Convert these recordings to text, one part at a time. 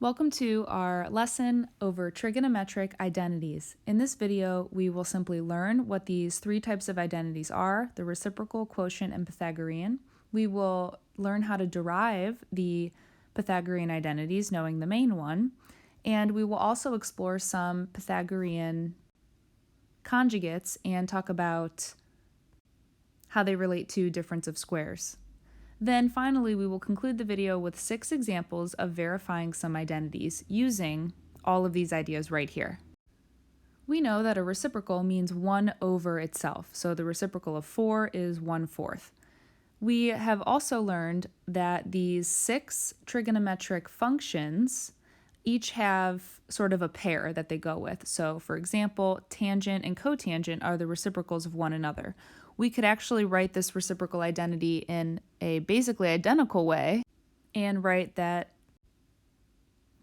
Welcome to our lesson over trigonometric identities. In this video, we will simply learn what these three types of identities are: the reciprocal, quotient, and Pythagorean. We will learn how to derive the Pythagorean identities, knowing the main one, and we will also explore some Pythagorean conjugates and talk about how they relate to difference of squares. Then finally, we will conclude the video with 6 examples of verifying some identities using all of these ideas right here. We know that a reciprocal means 1 over itself, so the reciprocal of 4 is 1/4. We have also learned that these 6 trigonometric functions each have sort of a pair that they go with. So for example, tangent and cotangent are the reciprocals of one another. We could actually write this reciprocal identity in a basically identical way and write that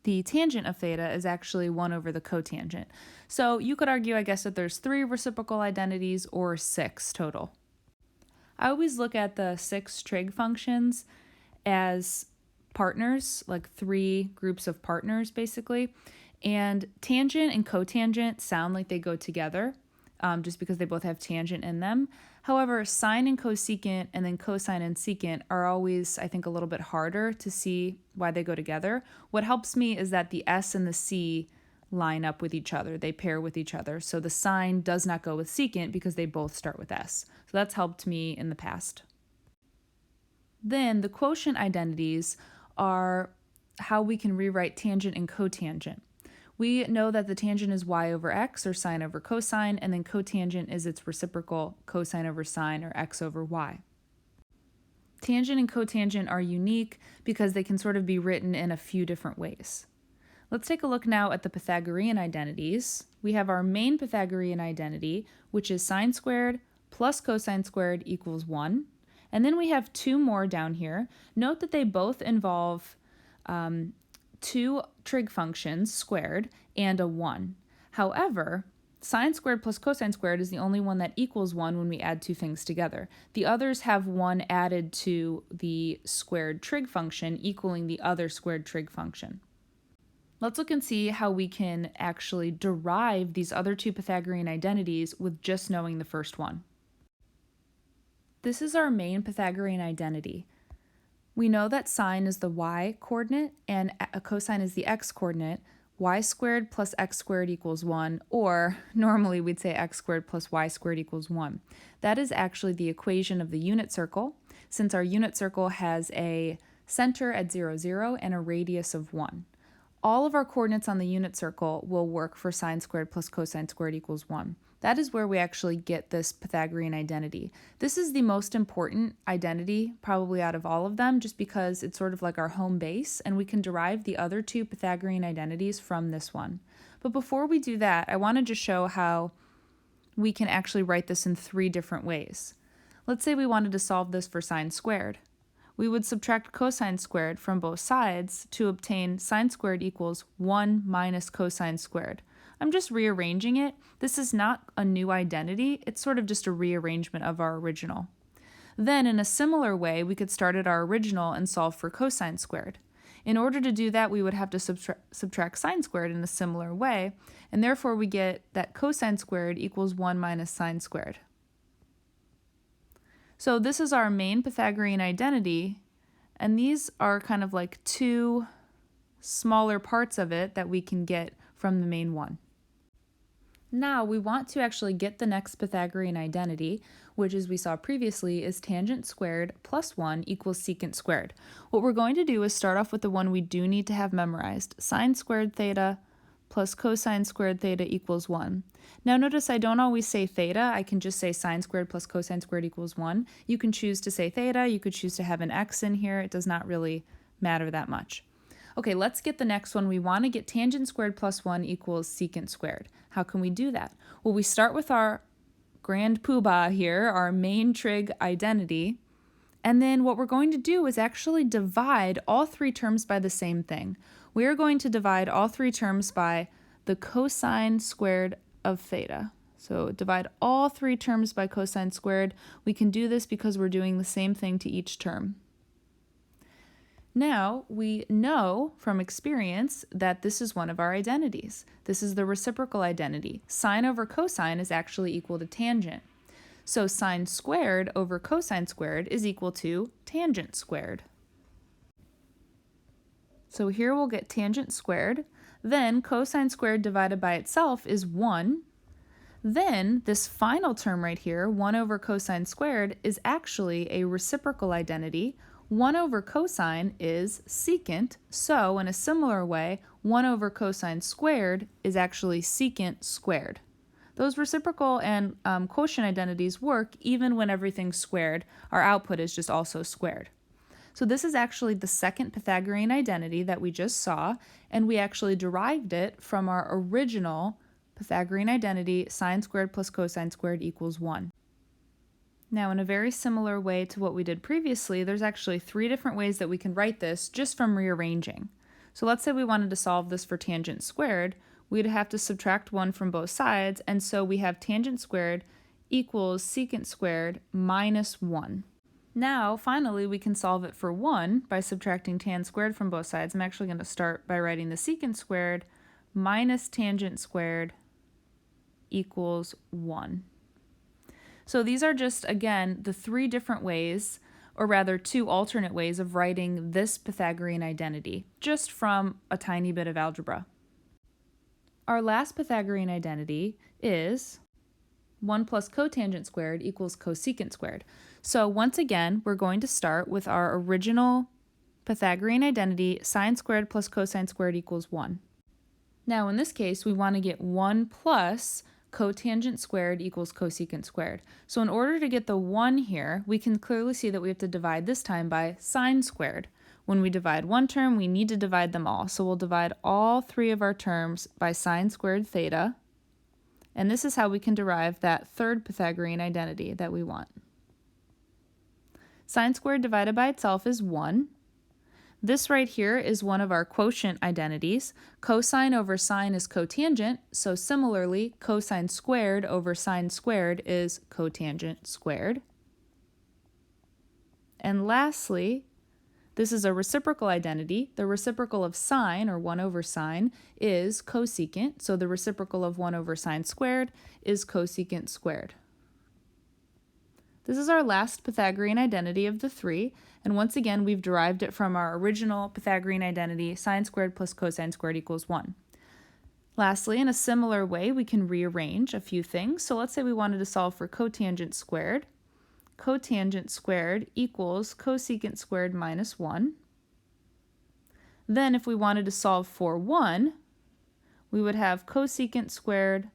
the tangent of theta is actually 1 over the cotangent. So you could argue, I guess, that there's 3 reciprocal identities or 6 total. I always look at the 6 trig functions as partners, like 3 groups of partners basically, and tangent and cotangent sound like they go together just because they both have tangent in them. However, sine and cosecant and then cosine and secant are always, I think, a little bit harder to see why they go together. What helps me is that the s and the c line up with each other. They pair with each other. So the sine does not go with secant because they both start with s. So that's helped me in the past. Then the quotient identities are how we can rewrite tangent and cotangent. We know that the tangent is y over x, or sine over cosine, and then cotangent is its reciprocal, cosine over sine, or x over y. Tangent and cotangent are unique because they can sort of be written in a few different ways. Let's take a look now at the Pythagorean identities. We have our main Pythagorean identity, which is sine squared plus cosine squared equals 1. And then we have 2 more down here. Note that they both involve 2 trig functions squared and a 1. However, sine squared plus cosine squared is the only one that equals 1 when we add 2 things together. The others have 1 added to the squared trig function equaling the other squared trig function. Let's look and see how we can actually derive these other 2 Pythagorean identities with just knowing the first one. This is our main Pythagorean identity. We know that sine is the y coordinate and a cosine is the x coordinate. Y squared plus x squared equals 1, or normally we'd say x squared plus y squared equals 1. That is actually the equation of the unit circle, since our unit circle has a center at 0, 0 and a radius of 1. All of our coordinates on the unit circle will work for sine squared plus cosine squared equals 1. That is where we actually get this Pythagorean identity. This is the most important identity probably out of all of them, just because it's sort of like our home base and we can derive the other 2 Pythagorean identities from this one. But before we do that, I want to just show how we can actually write this in 3 different ways. Let's say we wanted to solve this for sine squared. We would subtract cosine squared from both sides to obtain sine squared equals 1 minus cosine squared. I'm just rearranging it. This is not a new identity, it's sort of just a rearrangement of our original. Then in a similar way, we could start at our original and solve for cosine squared. In order to do that, we would have to subtract sine squared in a similar way, and therefore we get that cosine squared equals 1 minus sine squared. So this is our main Pythagorean identity, and these are kind of like 2 smaller parts of it that we can get from the main one. Now we want to actually get the next Pythagorean identity, which, as we saw previously, is tangent squared plus 1 equals secant squared. What we're going to do is start off with the one we do need to have memorized: sine squared theta plus cosine squared theta equals 1. Now notice I don't always say theta, I can just say sine squared plus cosine squared equals 1. You can choose to say theta, you could choose to have an x in here, it does not really matter that much. Okay, let's get the next one. We want to get tangent squared plus 1 equals secant squared. How can we do that? Well, we start with our grand poobah here, our main trig identity, and then what we're going to do is actually divide all 3 terms by the same thing. We are going to divide all 3 terms by the cosine squared of theta. So divide all 3 terms by cosine squared. We can do this because we're doing the same thing to each term. Now we know from experience that this is one of our identities. This is the reciprocal identity. Sine over cosine is actually equal to tangent. So sine squared over cosine squared is equal to tangent squared. So here we'll get tangent squared. Then cosine squared divided by itself is 1. Then this final term right here, 1 over cosine squared, is actually a reciprocal identity. 1 over cosine is secant, so in a similar way, 1 over cosine squared is actually secant squared. Those reciprocal and quotient identities work even when everything's squared. Our output is just also squared. So this is actually the second Pythagorean identity that we just saw, and we actually derived it from our original Pythagorean identity, sine squared plus cosine squared equals 1. Now, in a very similar way to what we did previously, there's actually 3 different ways that we can write this just from rearranging. So let's say we wanted to solve this for tangent squared. We'd have to subtract 1 from both sides, and so we have tangent squared equals secant squared minus 1. Now, finally, we can solve it for 1 by subtracting tan squared from both sides. I'm actually going to start by writing the secant squared minus tangent squared equals 1. So these are just, again, the 3 different ways, or rather 2 alternate ways of writing this Pythagorean identity, just from a tiny bit of algebra. Our last Pythagorean identity is 1 plus cotangent squared equals cosecant squared. So once again, we're going to start with our original Pythagorean identity, sine squared plus cosine squared equals 1. Now in this case, we want to get 1 plus cotangent squared equals cosecant squared. So in order to get the 1 here, we can clearly see that we have to divide this time by sine squared. When we divide one term, we need to divide them all. So we'll divide all 3 of our terms by sine squared theta. And this is how we can derive that third Pythagorean identity that we want. Sine squared divided by itself is 1. This right here is one of our quotient identities. Cosine over sine is cotangent, so similarly, cosine squared over sine squared is cotangent squared. And lastly, this is a reciprocal identity. The reciprocal of sine, or 1 over sine, is cosecant, so the reciprocal of 1 over sine squared is cosecant squared. This is our last Pythagorean identity of the 3, and once again we've derived it from our original Pythagorean identity, sine squared plus cosine squared equals 1. Lastly, in a similar way, we can rearrange a few things. So let's say we wanted to solve for cotangent squared. Cotangent squared equals cosecant squared minus 1. Then if we wanted to solve for 1, we would have cosecant squared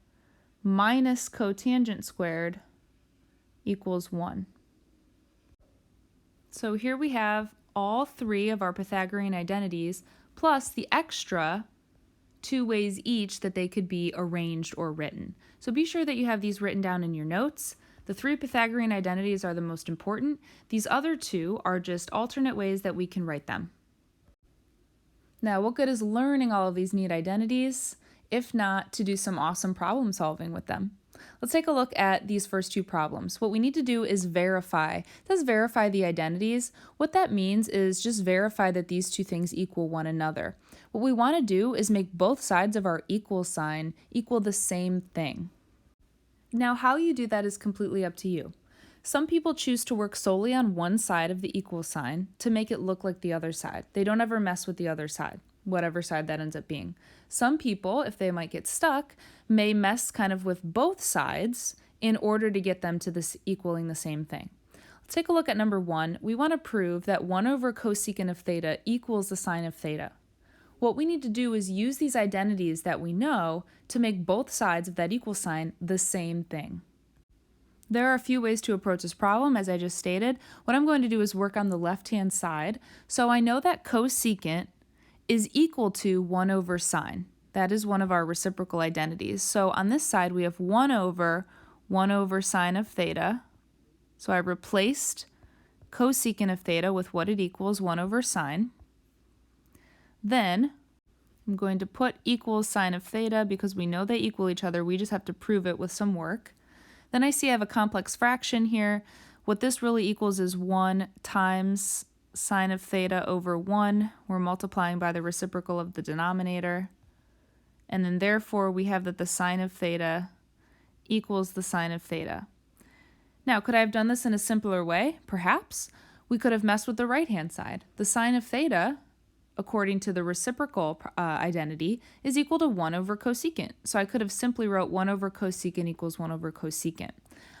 minus cotangent squared equals 1. So here we have all 3 of our Pythagorean identities plus the extra 2 ways each that they could be arranged or written. So be sure that you have these written down in your notes. The 3 Pythagorean identities are the most important. These other 2 are just alternate ways that we can write them. Now, what good is learning all of these neat identities, if not to do some awesome problem solving with them? Let's take a look at these first 2 problems. What we need to do is verify. It says verify the identities. What that means is just verify that these 2 things equal one another. What we want to do is make both sides of our equal sign equal the same thing. Now, how you do that is completely up to you. Some people choose to work solely on one side of the equal sign to make it look like the other side. They don't ever mess with the other side, whatever side that ends up being. Some people, if they might get stuck, may mess kind of with both sides in order to get them to this equaling the same thing. Let's take a look at number 1. We want to prove that 1 over cosecant of theta equals the sine of theta. What we need to do is use these identities that we know to make both sides of that equal sign the same thing. There are a few ways to approach this problem, as I just stated. What I'm going to do is work on the left-hand side. So I know that cosecant is equal to 1 over sine. That is one of our reciprocal identities. So on this side, we have 1 over sine of theta. So I replaced cosecant of theta with what it equals, 1 over sine. Then I'm going to put equals sine of theta because we know they equal each other. We just have to prove it with some work. Then I see I have a complex fraction here. What this really equals is 1 times sine of theta over 1. We're multiplying by the reciprocal of the denominator. And then therefore we have that the sine of theta equals the sine of theta. Now, could I have done this in a simpler way? Perhaps. We could have messed with the right-hand side. The sine of theta, according to the reciprocal identity, is equal to 1 over cosecant. So I could have simply wrote 1 over cosecant equals 1 over cosecant.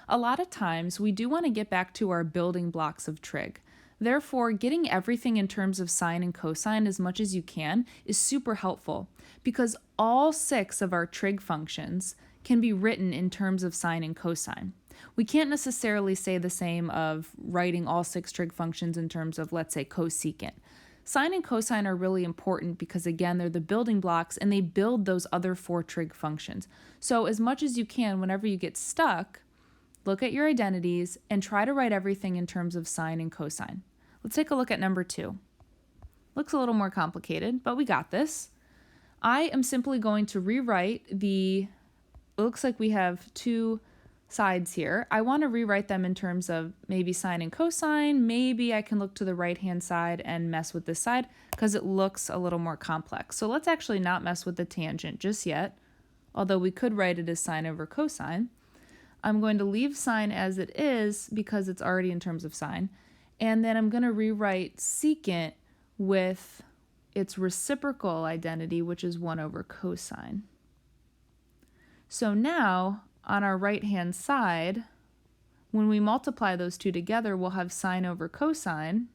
A lot of times, we do want to get back to our building blocks of trig. Therefore, getting everything in terms of sine and cosine as much as you can is super helpful because all 6 of our trig functions can be written in terms of sine and cosine. We can't necessarily say the same of writing all 6 trig functions in terms of, let's say, cosecant. Sine and cosine are really important because, again, they're the building blocks and they build those other 4 trig functions. So as much as you can, whenever you get stuck, look at your identities and try to write everything in terms of sine and cosine. Let's take a look at number 2. Looks a little more complicated, but we got this. I am simply going to rewrite it looks like we have 2 sides here. I want to rewrite them in terms of maybe sine and cosine. Maybe I can look to the right-hand side and mess with this side because it looks a little more complex. So let's actually not mess with the tangent just yet, although we could write it as sine over cosine. I'm going to leave sine as it is because it's already in terms of sine. And then I'm going to rewrite secant with its reciprocal identity, which is 1 over cosine. So now, on our right-hand side, when we multiply those two together, we'll have sine over cosine.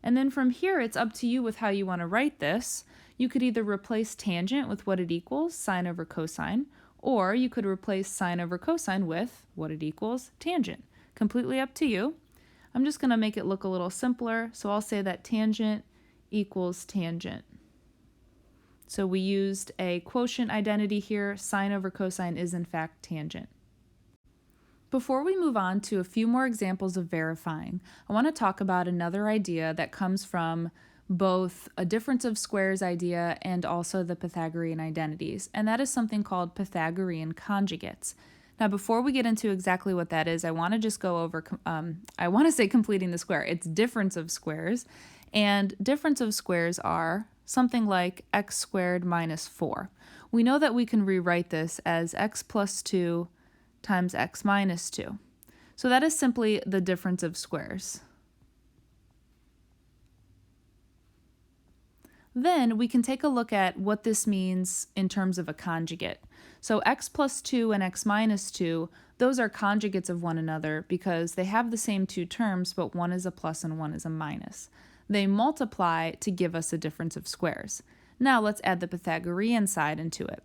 And then from here, it's up to you with how you want to write this. You could either replace tangent with what it equals, sine over cosine, or you could replace sine over cosine with what it equals, tangent. Completely up to you. I'm just going to make it look a little simpler, so I'll say that tangent equals tangent. So we used a quotient identity here. Sine over cosine is in fact tangent. Before we move on to a few more examples of verifying, I want to talk about another idea that comes from both a difference of squares idea and also the Pythagorean identities, and that is something called Pythagorean conjugates. Now, before we get into exactly what that is, I want to just go over, I want to say completing the square. It's difference of squares, and difference of squares are something like x squared minus 4. We know that we can rewrite this as x plus 2 times x minus 2. So that is simply the difference of squares. Then we can take a look at what this means in terms of a conjugate. So x plus 2 and x minus 2, those are conjugates of one another because they have the same 2 terms, but one is a plus and one is a minus. They multiply to give us a difference of squares. Now let's add the Pythagorean side into it.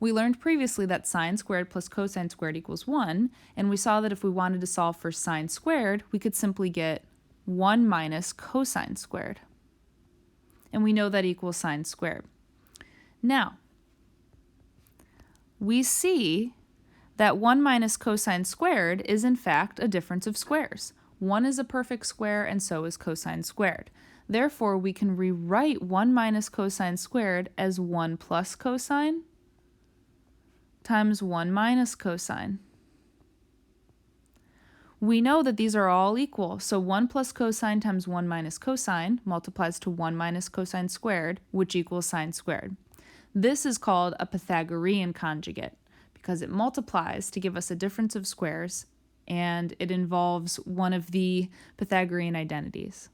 We learned previously that sine squared plus cosine squared equals 1, and we saw that if we wanted to solve for sine squared, we could simply get 1 minus cosine squared. And we know that equals sine squared. Now, we see that 1 minus cosine squared is in fact a difference of squares. 1 is a perfect square and so is cosine squared. Therefore, we can rewrite 1 minus cosine squared as 1 plus cosine times 1 minus cosine. We know that these are all equal, so 1 plus cosine times 1 minus cosine multiplies to 1 minus cosine squared, which equals sine squared. This is called a Pythagorean conjugate because it multiplies to give us a difference of squares, and it involves one of the Pythagorean identities.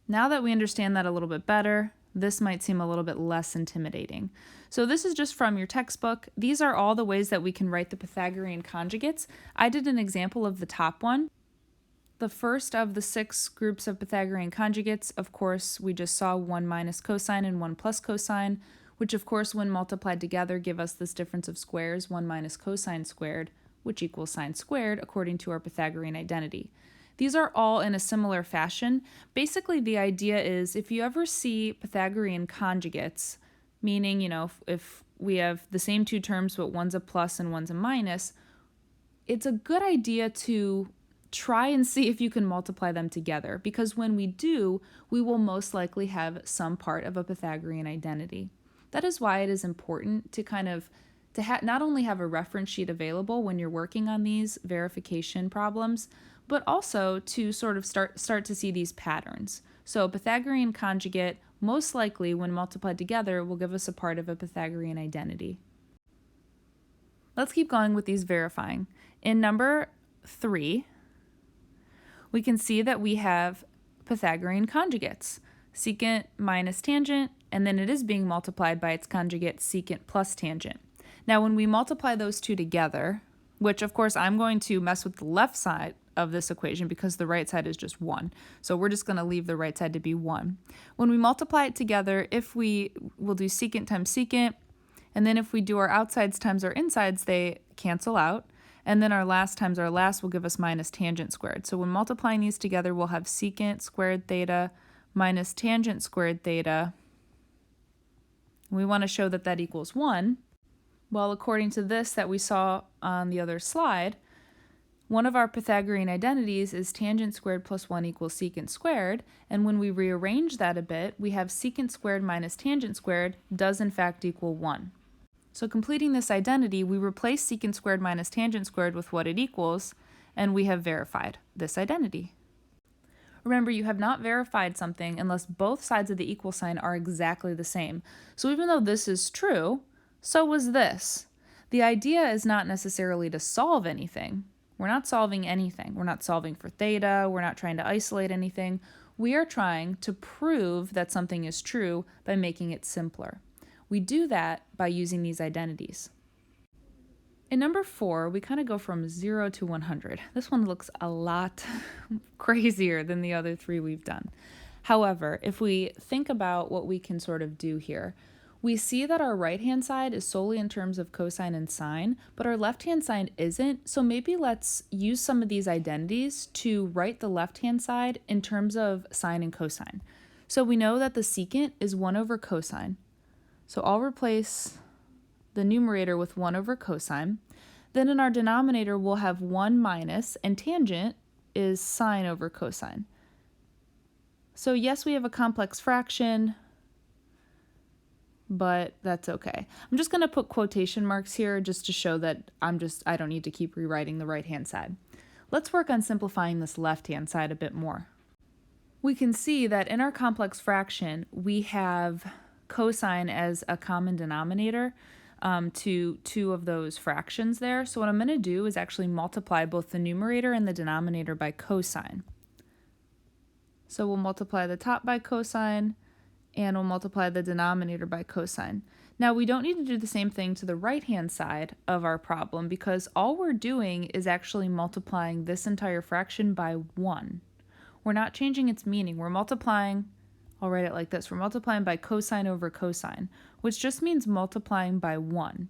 Now that we understand that a little bit better, this might seem a little bit less intimidating. So this is just from your textbook. These are all the ways that we can write the Pythagorean conjugates. I did an example of the top one. The first of the 6 groups of Pythagorean conjugates, of course, we just saw 1 minus cosine and 1 plus cosine, which of course when multiplied together give us this difference of squares, 1 minus cosine squared, which equals sine squared according to our Pythagorean identity. These are all in a similar fashion. Basically, the idea is if you ever see Pythagorean conjugates, meaning, if we have the same 2 terms but one's a plus and one's a minus, it's a good idea to try and see if you can multiply them together, because when we do, we will most likely have some part of a Pythagorean identity. That is why it is important to not only have a reference sheet available when you're working on these verification problems, but also to sort of start to see these patterns. So Pythagorean conjugate, most likely when multiplied together, will give us a part of a Pythagorean identity. Let's keep going with these verifying. In number 3, we can see that we have Pythagorean conjugates, secant minus tangent, and then it is being multiplied by its conjugate secant plus tangent. Now when we multiply those two together, which of course I'm going to mess with the left side of this equation because the right side is just 1. So we're just going to leave the right side to be 1. When we multiply it together, we'll do secant times secant, and then if we do our outsides times our insides, they cancel out. And then our last times our last will give us minus tangent squared. So when multiplying these together, we'll have secant squared theta minus tangent squared theta. We want to show that that equals 1. Well, according to this that we saw on the other slide, one of our Pythagorean identities is tangent squared plus 1 equals secant squared, and when we rearrange that a bit, we have secant squared minus tangent squared does in fact equal 1. So completing this identity, we replace secant squared minus tangent squared with what it equals, and we have verified this identity. Remember, you have not verified something unless both sides of the equal sign are exactly the same. So even though this is true, so was this. The idea is not necessarily to solve anything. We're not solving anything. We're not solving for theta. We're not trying to isolate anything. We are trying to prove that something is true by making it simpler. We do that by using these identities. In number 4, we kind of go from 0 to 100. This one looks a lot crazier than the other 3 we've done. However, if we think about what we can sort of do here, we see that our right-hand side is solely in terms of cosine and sine, but our left-hand side isn't, so maybe let's use some of these identities to write the left-hand side in terms of sine and cosine. So we know that the secant is 1 over cosine. So I'll replace the numerator with 1 over cosine. Then in our denominator, we'll have 1 minus, and tangent is sine over cosine. So yes, we have a complex fraction, but that's okay. I'm just going to put quotation marks here just to show that I don't need to keep rewriting the right-hand side. Let's work on simplifying this left-hand side a bit more. We can see that in our complex fraction, we have cosine as a common denominator to 2 of those fractions there. So what I'm going to do is actually multiply both the numerator and the denominator by cosine. So we'll multiply the top by cosine, and we'll multiply the denominator by cosine. Now we don't need to do the same thing to the right-hand side of our problem because all we're doing is actually multiplying this entire fraction by 1. We're not changing its meaning. We're multiplying, I'll write it like this, we're multiplying by cosine over cosine, which just means multiplying by 1.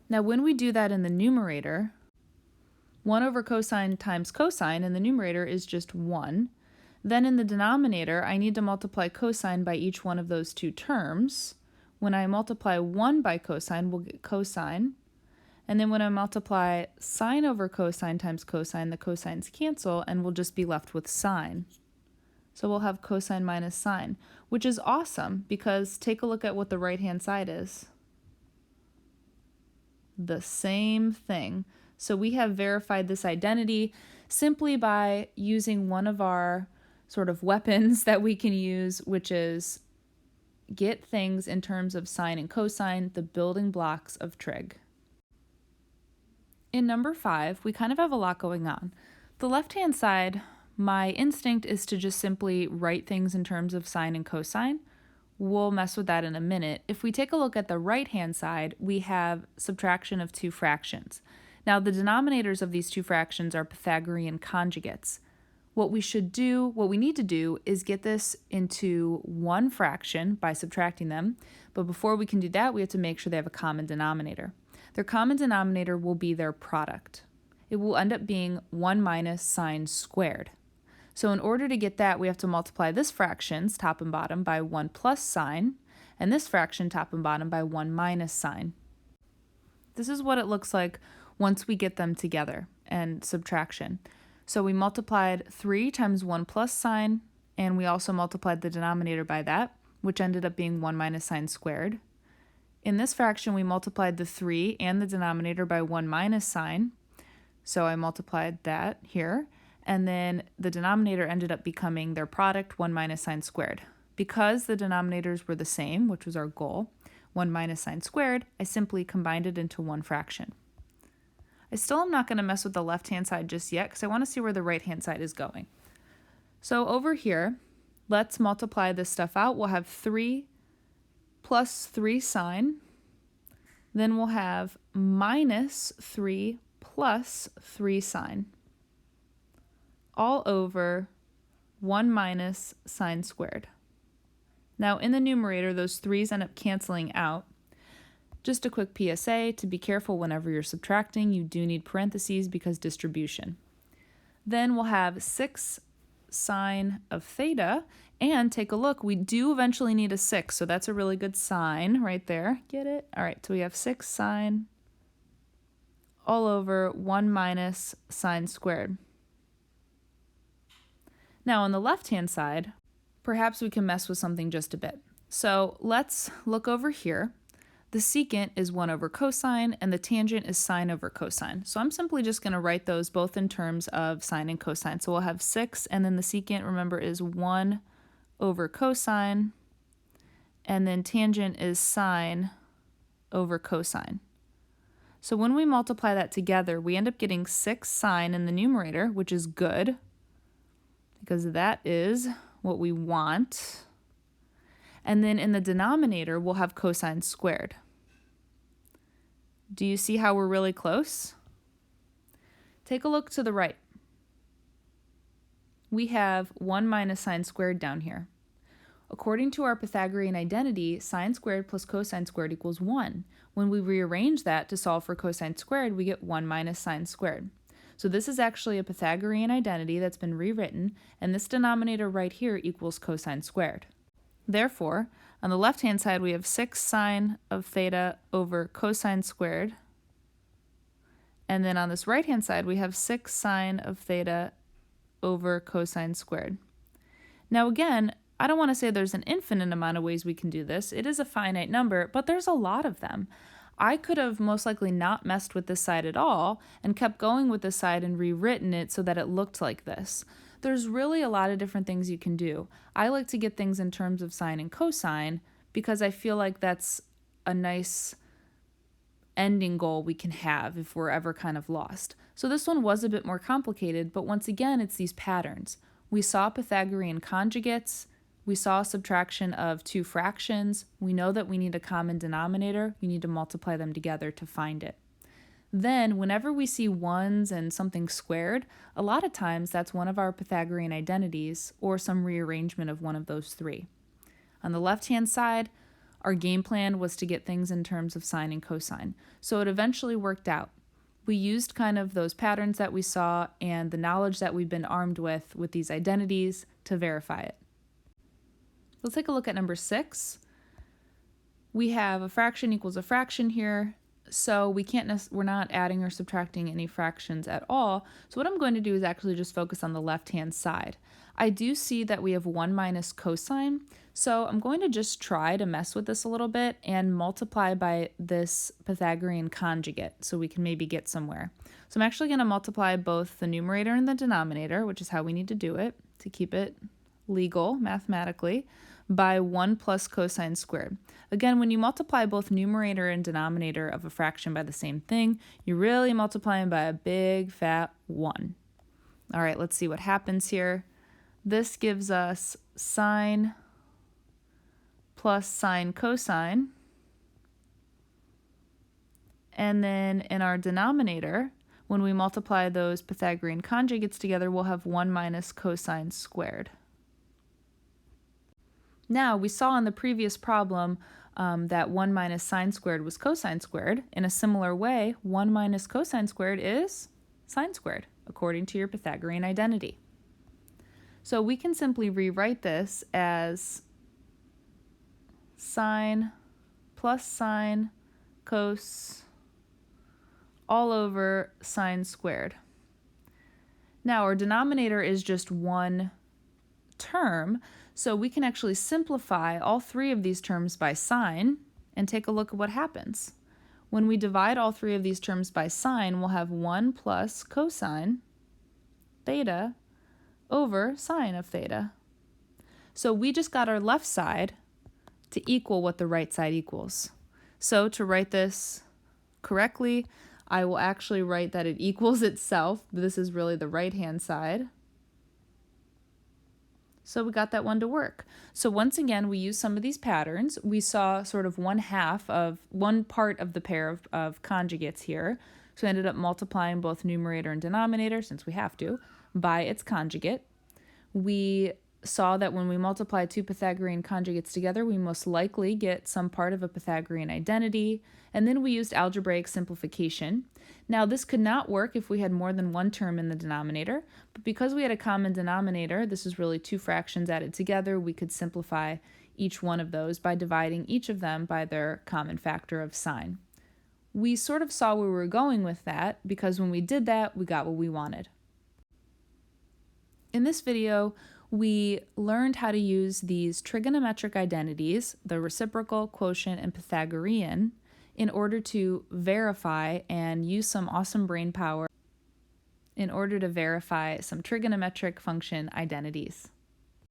Now when we do that in the numerator, 1 over cosine times cosine in the numerator is just 1. Then in the denominator, I need to multiply cosine by each one of those 2 terms. When I multiply 1 by cosine, we'll get cosine. And then when I multiply sine over cosine times cosine, the cosines cancel, and we'll just be left with sine. So we'll have cosine minus sine, which is awesome because take a look at what the right-hand side is. The same thing. So we have verified this identity simply by using one of our sort of weapons that we can use, which is get things in terms of sine and cosine, the building blocks of trig. In number 5, we kind of have a lot going on. The left-hand side, my instinct is to just simply write things in terms of sine and cosine. We'll mess with that in a minute. If we take a look at the right-hand side, we have subtraction of 2 fractions. Now the denominators of these 2 fractions are Pythagorean conjugates. What we need to do is get this into one fraction by subtracting them, but before we can do that, we have to make sure they have a common denominator. Their common denominator will be their product. It will end up being 1 minus sine squared. So in order to get that, we have to multiply this fractions, top and bottom, by 1 plus sine, and this fraction, top and bottom, by 1 minus sine. This is what it looks like once we get them together and subtraction. So we multiplied 3 times 1 plus sine, and we also multiplied the denominator by that, which ended up being 1 minus sine squared. In this fraction, we multiplied the 3 and the denominator by 1 minus sine, so I multiplied that here. and then the denominator ended up becoming their product, 1 minus sine squared. Because the denominators were the same, which was our goal, 1 minus sine squared, I simply combined it into one fraction. I still am not going to mess with the left-hand side just yet because I want to see where the right-hand side is going. So over here, let's multiply this stuff out. We'll have 3 plus 3 sine. Then we'll have minus 3 plus 3 sine, all over 1 minus sine squared. Now in the numerator, those 3's end up canceling out. Just a quick PSA, to be careful whenever you're subtracting, you do need parentheses because distribution. Then we'll have 6 sine of theta, and take a look, we do eventually need a 6, so that's a really good sign right there. Get it? All right, so we have 6 sine all over 1 minus sine squared. Now on the left-hand side, perhaps we can mess with something just a bit. So let's look over here. The secant is 1 over cosine, and the tangent is sine over cosine. So I'm simply just going to write those both in terms of sine and cosine. So we'll have 6, and then the secant, remember, is 1 over cosine, and then tangent is sine over cosine. So when we multiply that together, we end up getting 6 sine in the numerator, which is good, because that is what we want. And then in the denominator, we'll have cosine squared. Do you see how we're really close? Take a look to the right. We have 1 minus sine squared down here. According to our Pythagorean identity, sine squared plus cosine squared equals 1. When we rearrange that to solve for cosine squared, we get 1 minus sine squared. So this is actually a Pythagorean identity that's been rewritten, and this denominator right here equals cosine squared. Therefore, on the left-hand side, we have 6 sine of theta over cosine squared. And then on this right-hand side, we have 6 sine of theta over cosine squared. Now again, I don't want to say there's an infinite amount of ways we can do this. It is a finite number, but there's a lot of them. I could have most likely not messed with this side at all and kept going with this side and rewritten it so that it looked like this. There's really a lot of different things you can do. I like to get things in terms of sine and cosine because I feel like that's a nice ending goal we can have if we're ever kind of lost. So this one was a bit more complicated, but once again, it's these patterns. We saw Pythagorean conjugates. We saw subtraction of 2 fractions. We know that we need a common denominator. We need to multiply them together to find it. Then, whenever we see 1s and something squared, a lot of times that's one of our Pythagorean identities or some rearrangement of one of those 3. On the left-hand side, our game plan was to get things in terms of sine and cosine. So it eventually worked out. We used kind of those patterns that we saw and the knowledge that we've been armed with these identities to verify it. Let's take a look at number 6. We have a fraction equals a fraction here. So we're not adding or subtracting any fractions at all. So what I'm going to do is actually just focus on the left-hand side. I do see that we have 1 minus cosine. So I'm going to just try to mess with this a little bit and multiply by this Pythagorean conjugate so we can maybe get somewhere. So I'm actually going to multiply both the numerator and the denominator, which is how we need to do it to keep it legal mathematically, by 1 plus cosine squared. Again, when you multiply both numerator and denominator of a fraction by the same thing, you're really multiplying by a big fat 1. All right, let's see what happens here. This gives us sine plus sine cosine. And then in our denominator, when we multiply those Pythagorean conjugates together, we'll have 1 minus cosine squared. Now, we saw in the previous problem that 1 minus sine squared was cosine squared. In a similar way, 1 minus cosine squared is sine squared, according to your Pythagorean identity. So we can simply rewrite this as sine plus sine cos all over sine squared. Now, our denominator is just one term, so we can actually simplify all 3 of these terms by sine and take a look at what happens. When we divide all 3 of these terms by sine, we'll have 1 plus cosine theta over sine of theta. So we just got our left side to equal what the right side equals. So to write this correctly, I will actually write that it equals itself. This is really the right-hand side. So we got that one to work. So once again, we used some of these patterns. We saw sort of one part of the pair of conjugates here. So we ended up multiplying both numerator and denominator, since we have to, by its conjugate. We saw that when we multiply two Pythagorean conjugates together, we most likely get some part of a Pythagorean identity, and then we used algebraic simplification. Now, this could not work if we had more than one term in the denominator, but because we had a common denominator, this is really two fractions added together, we could simplify each one of those by dividing each of them by their common factor of sine. We sort of saw where we were going with that, because when we did that, we got what we wanted. In this video, we learned how to use these trigonometric identities, the reciprocal, quotient, and Pythagorean, in order to verify and use some awesome brain power in order to verify some trigonometric function identities.